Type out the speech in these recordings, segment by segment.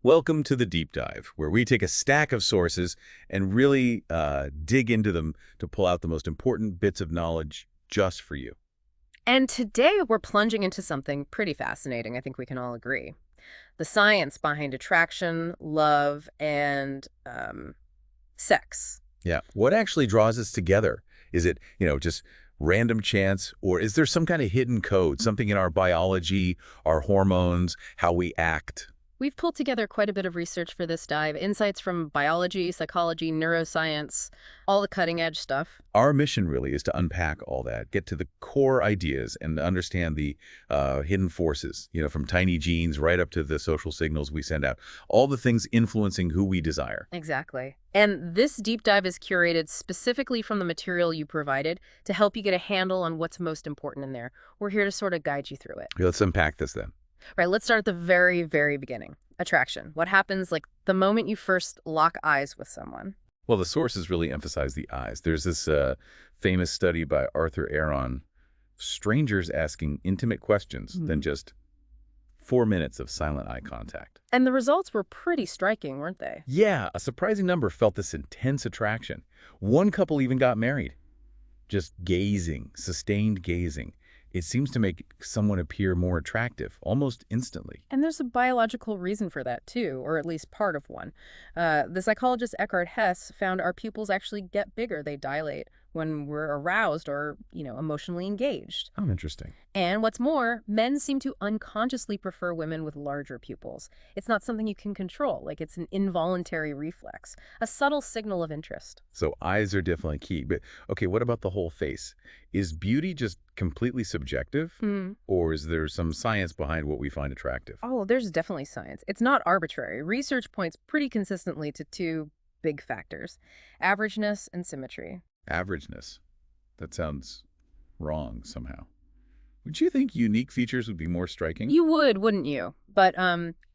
Welcome to the Deep Dive, where we take a stack of sources and really dig into them to pull out the most important bits of knowledge just for you. And today we're plunging into something pretty fascinating, I think we can all agree. The science behind attraction, love, and sex. Yeah. What actually draws us together? Is it, just random chance, or is there some kind of hidden code, something in our biology, our hormones, how we act? We've pulled together quite a bit of research for this dive, insights from biology, psychology, neuroscience, all the cutting edge stuff. Our mission really is to unpack all that, get to the core ideas and understand the hidden forces, from tiny genes right up to the social signals we send out, all the things influencing who we desire. Exactly. And this deep dive is curated specifically from the material you provided to help you get a handle on what's most important in there. We're here to sort of guide you through it. Okay, let's unpack this then. Right, let's start at the very, very beginning. Attraction. What happens like the moment you first lock eyes with someone? Well, the sources really emphasize the eyes. There's this famous study by Arthur Aron, strangers asking intimate questions than just 4 minutes of silent eye contact. And the results were pretty striking, weren't they? Yeah, a surprising number felt this intense attraction. One couple even got married. Just gazing, sustained gazing. It seems to make someone appear more attractive almost instantly. And there's a biological reason for that, too, or at least part of one. The psychologist Eckhart Hess found our pupils actually get bigger. They dilate when we're aroused or, emotionally engaged. Oh, interesting. And what's more, men seem to unconsciously prefer women with larger pupils. It's not something you can control, like it's an involuntary reflex, a subtle signal of interest. So eyes are definitely key. But okay, what about the whole face? Is beauty just completely subjective? Or is there some science behind what we find attractive? Oh, there's definitely science. It's not arbitrary. Research points pretty consistently to two big factors: averageness and symmetry. Averageness. That sounds wrong somehow. Would you think unique features would be more striking? You would, wouldn't you? But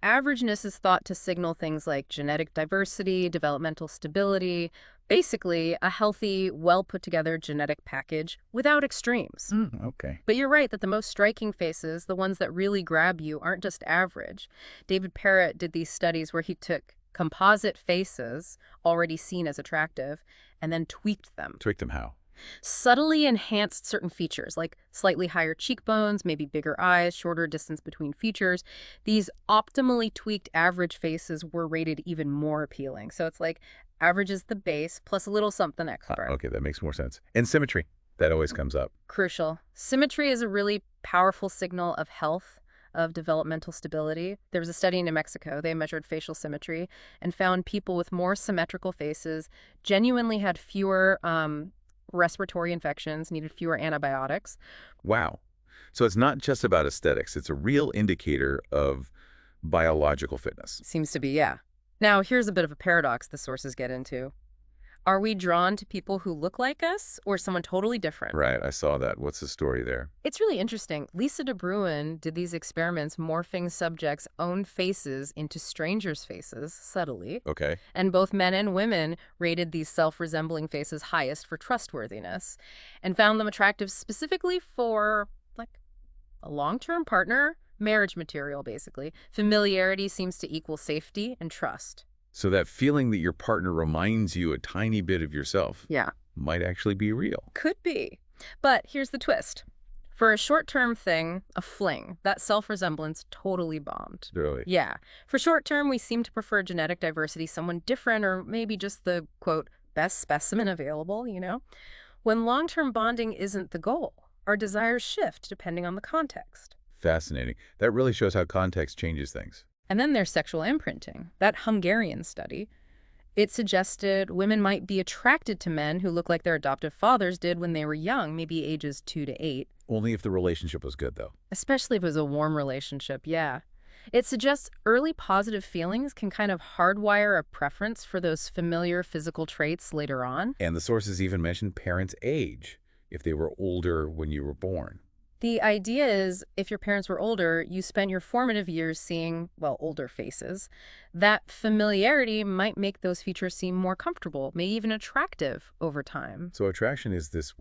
averageness is thought to signal things like genetic diversity, developmental stability, basically a healthy, well put together genetic package without extremes. Okay. But you're right that the most striking faces, the ones that really grab you, aren't just average. David Parrott did these studies where he took composite faces already seen as attractive and then tweaked them. Tweak them how? Subtly enhanced certain features, like slightly higher cheekbones, maybe bigger eyes, shorter distance between features. These optimally tweaked average faces were rated even more appealing. So it's like average is the base plus a little something extra. Okay, that makes more sense. And symmetry. That always comes up. Crucial. Symmetry is a really powerful signal of health, of developmental stability. There was a study in New Mexico. They measured facial symmetry and found people with more symmetrical faces genuinely had fewer respiratory infections, needed fewer antibiotics. Wow. So it's not just about aesthetics. It's a real indicator of biological fitness. Seems to be, yeah. Now, here's a bit of a paradox the sources get into. Are we drawn to people who look like us or someone totally different? Right, I saw that. What's the story there? It's really interesting. Lisa de Bruin did these experiments morphing subjects' own faces into strangers' faces, subtly. Okay. And both men and women rated these self-resembling faces highest for trustworthiness and found them attractive specifically for, like, a long-term partner, marriage material, basically. Familiarity seems to equal safety and trust. So that feeling that your partner reminds you a tiny bit of yourself Yeah. might actually be real. Could be. But here's the twist. For a short-term thing, a fling, that self-resemblance totally bombed. Really. Yeah. For short-term, we seem to prefer genetic diversity, someone different, or maybe just the, quote, best specimen available. When long-term bonding isn't the goal, our desires shift depending on the context. Fascinating. That really shows how context changes things. And then there's sexual imprinting. That Hungarian study, it suggested women might be attracted to men who look like their adoptive fathers did when they were young, maybe ages 2 to 8. Only if the relationship was good, though. Especially if it was a warm relationship, yeah. It suggests early positive feelings can kind of hardwire a preference for those familiar physical traits later on. And the sources even mention parents' age, if they were older when you were born. The idea is if your parents were older, you spent your formative years seeing, well, older faces. That familiarity might make those features seem more comfortable, maybe even attractive over time. So attraction is this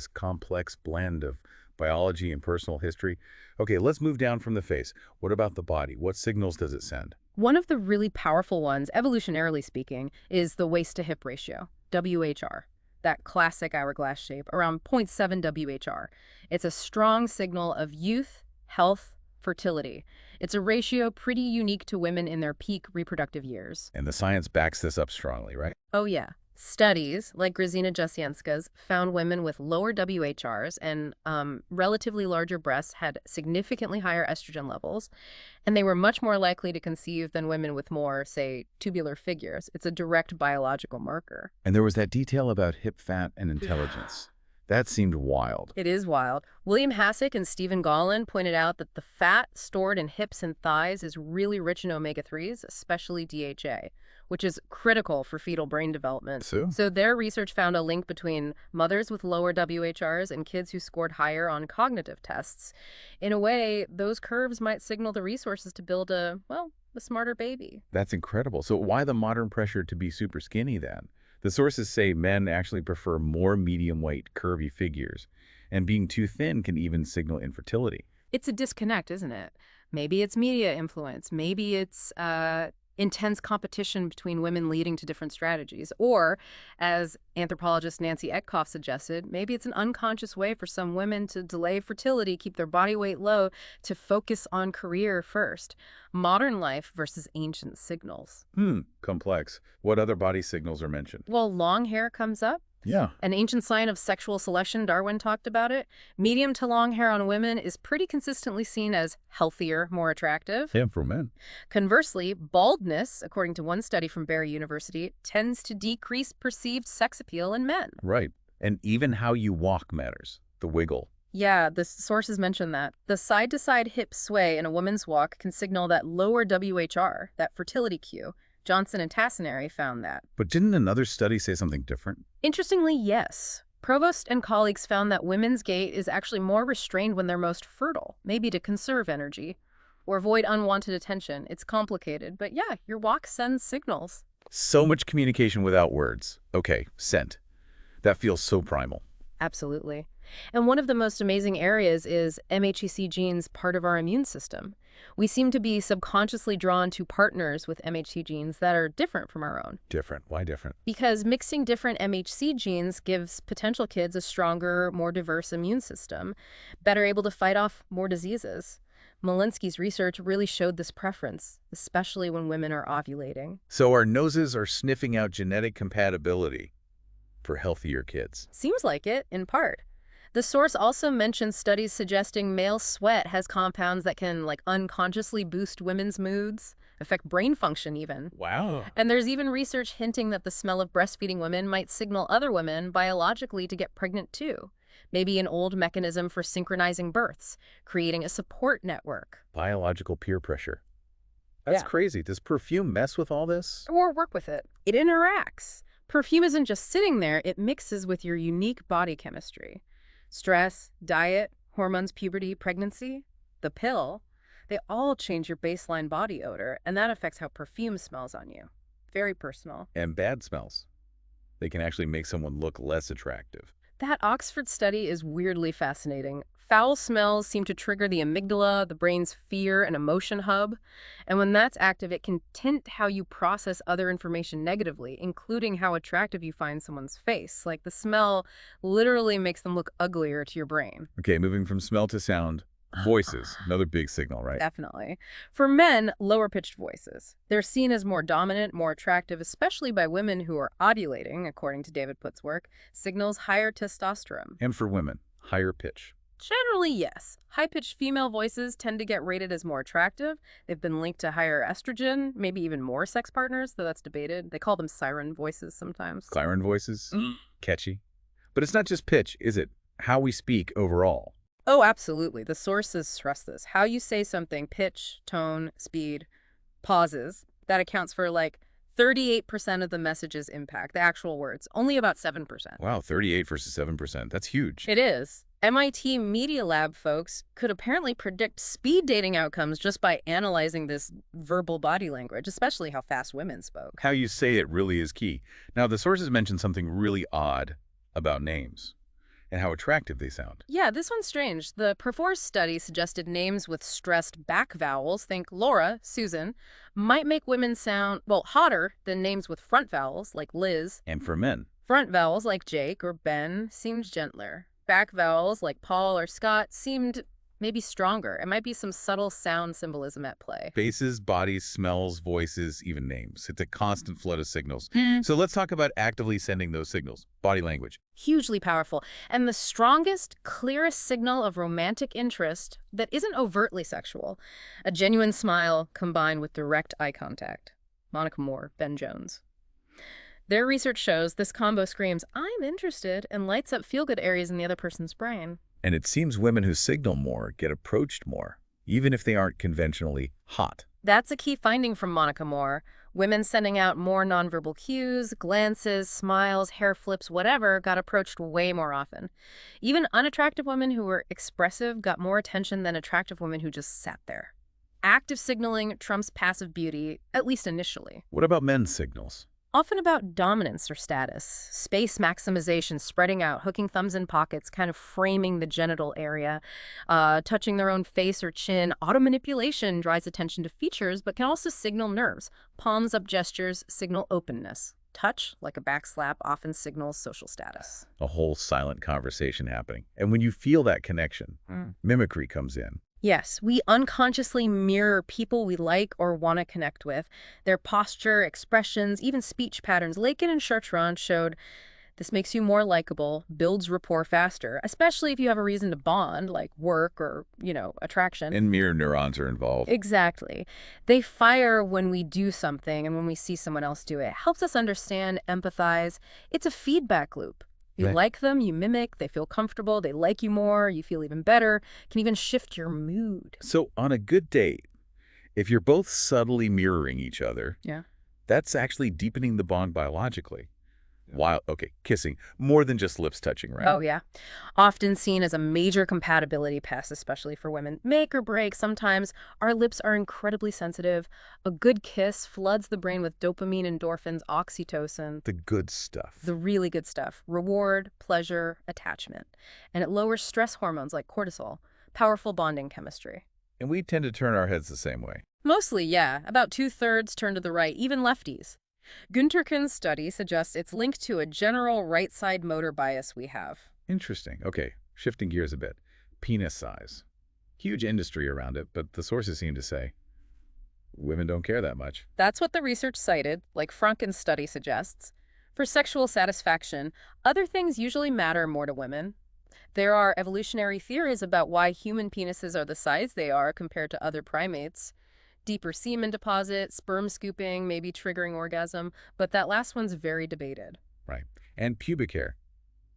complex blend of biology and personal history. Okay, let's move down from the face. What about the body? What signals does it send? One of the really powerful ones, evolutionarily speaking, is the waist-to-hip ratio, WHR. That classic hourglass shape, around zero point 0.7 WHR. It's a strong signal of youth, health, fertility. It's a ratio pretty unique to women in their peak reproductive years. And the science backs this up strongly, right? Oh, yeah. Studies, like Grzina Jasienska's, found women with lower WHRs and relatively larger breasts had significantly higher estrogen levels, and they were much more likely to conceive than women with more, say, tubular figures. It's a direct biological marker. And there was that detail about hip fat and intelligence. That seemed wild. It is wild. William Hassick and Stephen Gollan pointed out that the fat stored in hips and thighs is really rich in omega-3s, especially DHA, which is critical for fetal brain development. So their research found a link between mothers with lower WHRs and kids who scored higher on cognitive tests. In a way, those curves might signal the resources to build a smarter baby. That's incredible. So why the modern pressure to be super skinny then? The sources say men actually prefer more medium-weight, curvy figures, and being too thin can even signal infertility. It's a disconnect, isn't it? Maybe it's media influence. Maybe it's intense competition between women leading to different strategies. Or, as anthropologist Nancy Etkoff suggested, maybe it's an unconscious way for some women to delay fertility, keep their body weight low, to focus on career first. Modern life versus ancient signals. Complex. What other body signals are mentioned? Well, long hair comes up. Yeah. An ancient sign of sexual selection, Darwin talked about it. Medium to long hair on women is pretty consistently seen as healthier, more attractive. Yeah, for men. Conversely, baldness, according to one study from Barry University, tends to decrease perceived sex appeal in men. Right. And even how you walk matters. The wiggle. Yeah, the sources mention that. The side-to-side hip sway in a woman's walk can signal that lower WHR, that fertility cue. Johnson and Tassinari found that. But didn't another study say something different? Interestingly, yes. Provost and colleagues found that women's gait is actually more restrained when they're most fertile, maybe to conserve energy or avoid unwanted attention. It's complicated, but yeah, your walk sends signals. So much communication without words. Okay, scent. That feels so primal. Absolutely. And one of the most amazing areas is MHC genes, part of our immune system. We seem to be subconsciously drawn to partners with MHC genes that are different from our own. Different. Why different? Because mixing different MHC genes gives potential kids a stronger, more diverse immune system, better able to fight off more diseases. Malinsky's research really showed this preference, especially when women are ovulating. So our noses are sniffing out genetic compatibility for healthier kids. Seems like it, in part. The source also mentions studies suggesting male sweat has compounds that can, unconsciously boost women's moods, affect brain function even. Wow. And there's even research hinting that the smell of breastfeeding women might signal other women biologically to get pregnant too. Maybe an old mechanism for synchronizing births, creating a support network. Biological peer pressure. That's crazy. Does perfume mess with all this? Or work with it. It interacts. Perfume isn't just sitting there, it mixes with your unique body chemistry. Stress, diet, hormones, puberty, pregnancy, the pill, they all change your baseline body odor, and that affects how perfume smells on you. Very personal. And bad smells. They can actually make someone look less attractive. That Oxford study is weirdly fascinating. Foul smells seem to trigger the amygdala, the brain's fear and emotion hub. And when that's active, it can tint how you process other information negatively, including how attractive you find someone's face. Like the smell literally makes them look uglier to your brain. Okay, moving from smell to sound. Voices, another big signal, right? Definitely. For men, lower-pitched voices. They're seen as more dominant, more attractive, especially by women who are ovulating, according to David Putt's work, signals higher testosterone. And for women, higher pitch. Generally, yes. High-pitched female voices tend to get rated as more attractive. They've been linked to higher estrogen, maybe even more sex partners, though that's debated. They call them siren voices sometimes. Siren voices? Catchy. But it's not just pitch, is it? How we speak overall. Oh, absolutely. The sources stress this. How you say something, pitch, tone, speed, pauses, that accounts for 38% of the message's impact, the actual words, only about 7%. Wow, 38 versus 7%. That's huge. It is. MIT Media Lab folks could apparently predict speed dating outcomes just by analyzing this verbal body language, especially how fast women spoke. How you say it really is key. Now, the sources mention something really odd about names. and how attractive they sound. Yeah, this one's strange. The Perforce study suggested names with stressed back vowels, think Laura, Susan, might make women sound, well, hotter than names with front vowels, like Liz. And for men, Front vowels, like Jake or Ben, seemed gentler. Back vowels, like Paul or Scott, seemed maybe stronger. It might be some subtle sound symbolism at play. faces, bodies, smells, voices, even names. It's a constant flood of signals. Hmm. So let's talk about actively sending those signals. Body language. Hugely powerful. And the strongest, clearest signal of romantic interest that isn't overtly sexual. A genuine smile combined with direct eye contact. Monica Moore, Ben Jones. Their research shows this combo screams, "I'm interested," and lights up feel-good areas in the other person's brain. And it seems women who signal more get approached more, even if they aren't conventionally hot. That's a key finding from Monica Moore. Women sending out more nonverbal cues, glances, smiles, hair flips, whatever, got approached way more often. Even unattractive women who were expressive got more attention than attractive women who just sat there. Active signaling trumps passive beauty, at least initially. What about men's signals? Often about dominance or status, space maximization, spreading out, hooking thumbs in pockets, kind of framing the genital area, touching their own face or chin. Auto-manipulation draws attention to features, but can also signal nerves. Palms up gestures signal openness. Touch, like a back slap, often signals social status. A whole silent conversation happening. And when you feel that connection, mimicry comes in. Yes, we unconsciously mirror people we like or want to connect with. Their posture, expressions, even speech patterns. Lakin and Chartrand showed this makes you more likable, builds rapport faster, especially if you have a reason to bond, like work or, attraction. And mirror neurons are involved. Exactly. They fire when we do something and when we see someone else do it. It helps us understand, empathize. It's a feedback loop. You Right. like them, you mimic, they feel comfortable, they like you more, you feel even better, can even shift your mood. So on a good date, if you're both subtly mirroring each other, Yeah. that's actually deepening the bond biologically. While, kissing, more than just lips touching, right? Oh, yeah. Often seen as a major compatibility test, especially for women. Make or break. Sometimes our lips are incredibly sensitive. A good kiss floods the brain with dopamine, endorphins, oxytocin. The good stuff. The really good stuff. Reward, pleasure, attachment. And it lowers stress hormones like cortisol. Powerful bonding chemistry. And we tend to turn our heads the same way. Mostly, yeah. About 2/3 turn to the right, even lefties. Gunterkin's study suggests it's linked to a general right-side motor bias we have. Interesting. Okay, shifting gears a bit. Penis size. Huge industry around it, but the sources seem to say women don't care that much. That's what the research cited, like Franken's study suggests. For sexual satisfaction, other things usually matter more to women. There are evolutionary theories about why human penises are the size they are compared to other primates. Deeper semen deposit, sperm scooping, maybe triggering orgasm, but that last one's very debated. Right. And pubic hair.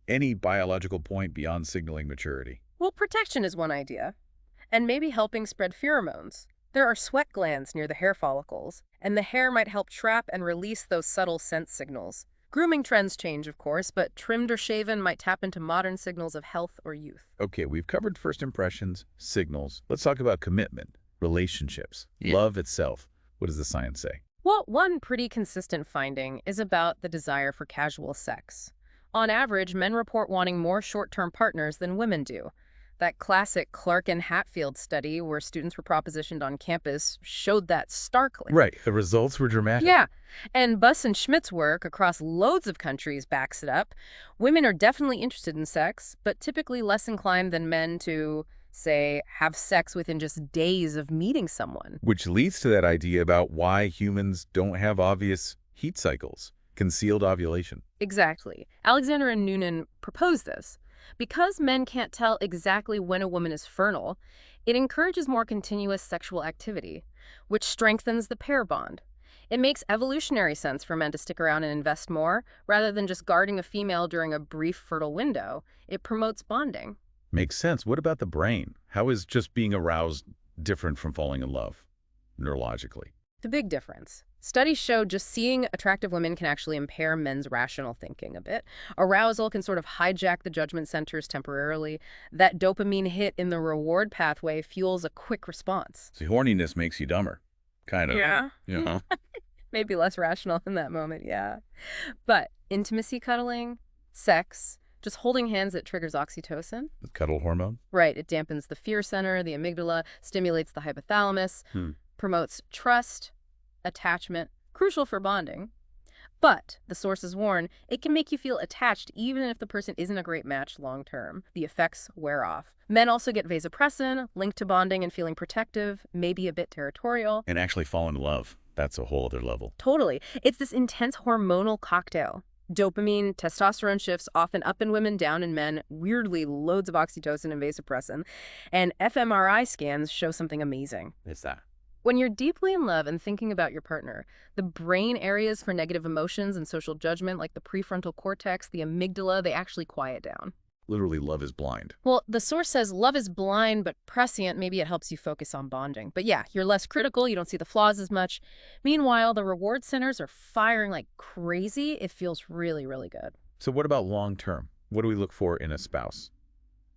Any biological point beyond signaling maturity. Well, protection is one idea, and maybe helping spread pheromones. There are sweat glands near the hair follicles, and the hair might help trap and release those subtle scent signals. Grooming trends change, of course, but trimmed or shaven might tap into modern signals of health or youth. Okay, we've covered first impressions, signals. Let's talk about commitment, relationships, love itself. What does the science say? Well, one pretty consistent finding is about the desire for casual sex. On average, men report wanting more short-term partners than women do. That classic Clark and Hatfield study where students were propositioned on campus showed that starkly. Right, the results were dramatic. Yeah, and Buss and Schmidt's work across loads of countries backs it up. Women are definitely interested in sex, but typically less inclined than men to, say, have sex within just days of meeting someone. Which leads to that idea about why humans don't have obvious heat cycles, concealed ovulation. Exactly. Alexander and Noonan proposed this. Because men can't tell exactly when a woman is fertile, it encourages more continuous sexual activity, which strengthens the pair bond. It makes evolutionary sense for men to stick around and invest more, rather than just guarding a female during a brief fertile window. It promotes bonding. Makes sense. What about the brain? How is just being aroused different from falling in love, neurologically? The big difference. Studies show just seeing attractive women can actually impair men's rational thinking a bit. Arousal can sort of hijack the judgment centers temporarily. That dopamine hit in the reward pathway fuels a quick response. See, horniness makes you dumber. Kind of. Yeah. You know? Maybe less rational in that moment, yeah. But intimacy cuddling, sex, Just holding hands that triggers oxytocin. The cuddle hormone? Right, it dampens the fear center, the amygdala, stimulates the hypothalamus, Hmm. promotes trust, attachment, crucial for bonding. But, the sources warn, it can make you feel attached even if the person isn't a great match long term. The effects wear off. Men also get vasopressin, linked to bonding and feeling protective, maybe a bit territorial. And actually fall in love. That's a whole other level. Totally. It's this intense hormonal cocktail. Dopamine, testosterone shifts, often up in women, down in men, weirdly loads of oxytocin and vasopressin. And fMRI scans show something amazing. It's that. When you're deeply in love and thinking about your partner, the brain areas for negative emotions and social judgment, like the prefrontal cortex, the amygdala, they actually quiet down. Literally, love is blind. Well, the source says love is blind but prescient. Maybe it helps you focus on bonding. But yeah, you're less critical. You don't see the flaws as much. Meanwhile, the reward centers are firing like crazy. It feels really, really good. So what about long term? What do we look for in a spouse?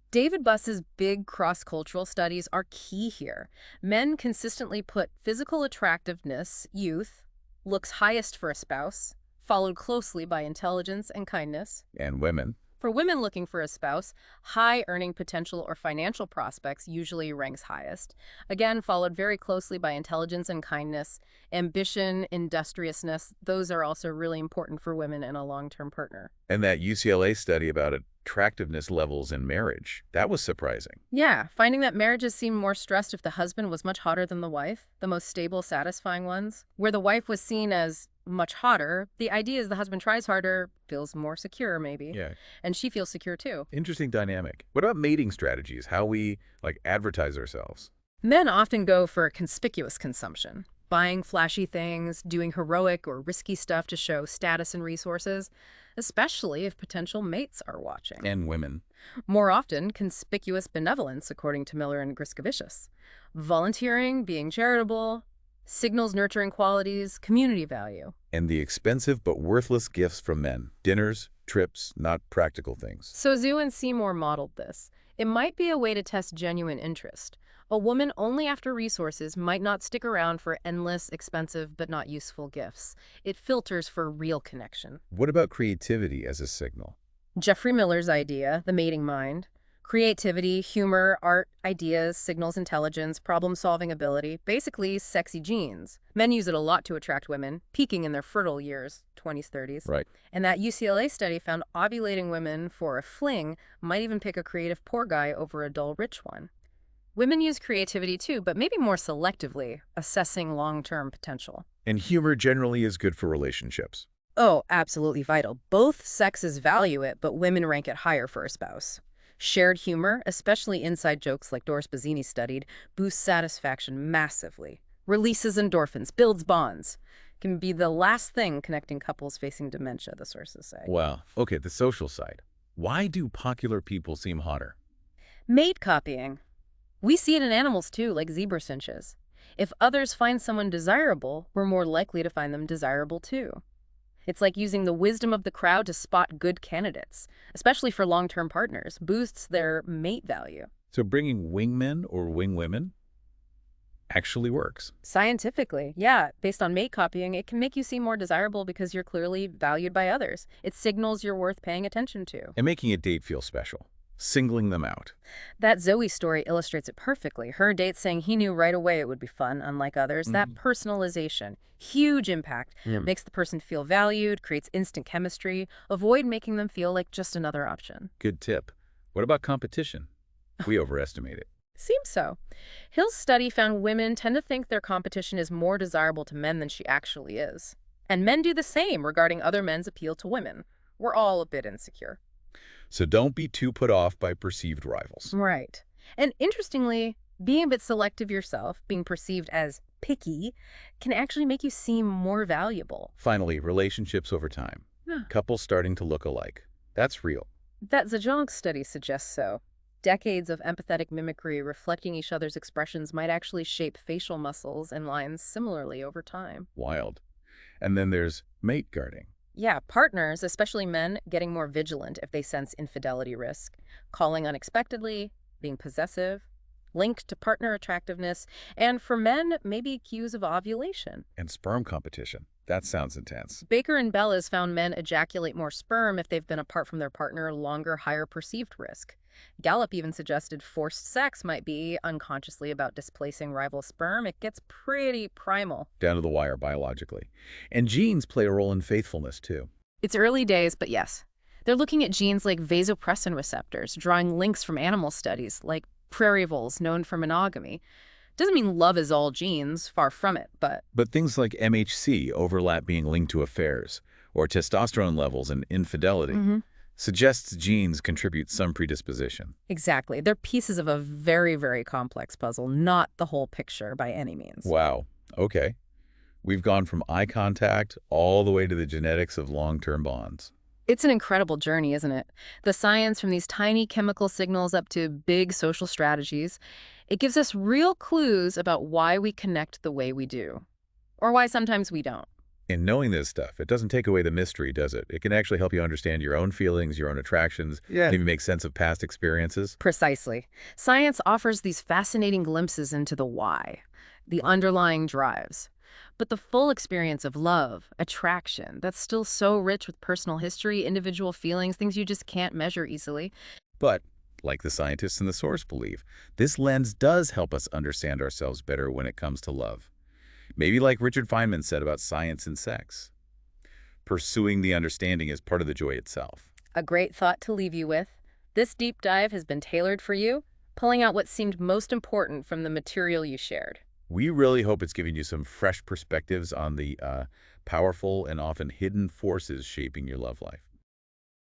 David Buss's big cross-cultural studies are key here. Men consistently put physical attractiveness, youth, looks highest for a spouse, followed closely by intelligence and kindness. And women? For women looking for a spouse, high earning potential or financial prospects usually ranks highest. Again, followed very closely by intelligence and kindness. Ambition, industriousness, those are also really important for women in a long-term partner. And that UCLA study about attractiveness levels in marriage, that was surprising. Yeah, finding that marriages seem more stressed if the husband was much hotter than the wife, the most stable, satisfying ones. Where the wife was seen as much hotter, the idea is the husband tries harder, feels more secure maybe, Yeah. and she feels secure too. Interesting dynamic. What about mating strategies? How we, advertise ourselves? Men often go for conspicuous consumption, buying flashy things, doing heroic or risky stuff to show status and resources, especially if potential mates are watching. And women. More often, conspicuous benevolence, according to Miller and Griscovicius. Volunteering, being charitable, signals nurturing qualities, community value. And the expensive but worthless gifts from men. Dinners, trips, not practical things. So Zhu and Seymour modeled this. It might be a way to test genuine interest. A woman only after resources might not stick around for endless, expensive, but not useful gifts. It filters for real connection. What about creativity as a signal? Jeffrey Miller's idea, the mating mind. Creativity, humor, art, ideas, signals intelligence, problem-solving ability, basically sexy genes. Men use it a lot to attract women, peaking in their fertile years, 20s, 30s. Right. And that UCLA study found ovulating women for a fling might even pick a creative poor guy over a dull rich one. Women use creativity too, but maybe more selectively, assessing long-term potential. And humor generally is good for relationships. Oh, absolutely vital. Both sexes value it, but women rank it higher for a spouse. Shared humor, especially inside jokes like Doris Bazzini studied, boosts satisfaction massively. Releases endorphins, builds bonds. Can be the last thing connecting couples facing dementia, the sources say. Wow. Okay, the social side. Why do popular people seem hotter? Mate copying. We see it in animals too, like zebra cinches. If others find someone desirable, we're more likely to find them desirable too. It's like using the wisdom of the crowd to spot good candidates, especially for long-term partners, boosts their mate value. So bringing wingmen or wingwomen actually works. Scientifically, yeah, based on mate copying, it can make you seem more desirable because you're clearly valued by others. It signals you're worth paying attention to. And making a date feel special. Singling them out. That Zoe story illustrates it perfectly. Her date saying he knew right away it would be fun, unlike others. That personalization, huge impact, makes the person feel valued, creates instant chemistry. Avoid making them feel like just another option. Good tip. What about competition? We overestimate it. Seems so. Hill's study found women tend to think their competition is more desirable to men than she actually is. And men do the same regarding other men's appeal to women. We're all a bit insecure. So don't be too put off by perceived rivals. Right. And interestingly, being a bit selective yourself, being perceived as picky, can actually make you seem more valuable. Finally, relationships over time. Yeah. Couples starting to look alike. That's real. That Zhejiang study suggests so. Decades of empathetic mimicry reflecting each other's expressions might actually shape facial muscles and lines similarly over time. Wild. And then there's mate guarding. Yeah, partners, especially men, getting more vigilant if they sense infidelity risk, calling unexpectedly, being possessive, linked to partner attractiveness, and for men, maybe cues of ovulation. And sperm competition. That sounds intense. Baker and Bell has found men ejaculate more sperm if they've been apart from their partner longer, higher perceived risk. Gallup even suggested forced sex might be unconsciously about displacing rival sperm. It gets pretty primal. Down to the wire biologically. And genes play a role in faithfulness, too. It's early days, but yes. They're looking at genes like vasopressin receptors, drawing links from animal studies, like prairie voles known for monogamy. Doesn't mean love is all genes, far from it, but But things like MHC overlap being linked to affairs, or testosterone levels and infidelity, suggests genes contribute some predisposition. exactly. They're pieces of a very, very complex puzzle, not the whole picture by any means. Wow. Okay. We've gone from eye contact all the way to the genetics of long-term bonds. It's an incredible journey, isn't it? The science from these tiny chemical signals up to big social strategies. It gives us real clues about why we connect the way we do, or why sometimes we don't. In knowing this stuff, it doesn't take away the mystery, does it? It can actually help you understand your own feelings, your own attractions, Yeah. maybe make sense of past experiences. Precisely. Science offers these fascinating glimpses into the why, the underlying drives. But the full experience of love, attraction, that's still so rich with personal history, individual feelings, things you just can't measure easily. But, like the scientists in the source believe, this lens does help us understand ourselves better when it comes to love. Maybe like Richard Feynman said about science and sex. Pursuing the understanding is part of the joy itself. A great thought to leave you with. This deep dive has been tailored for you, pulling out what seemed most important from the material you shared. We really hope it's giving you some fresh perspectives on the powerful and often hidden forces shaping your love life.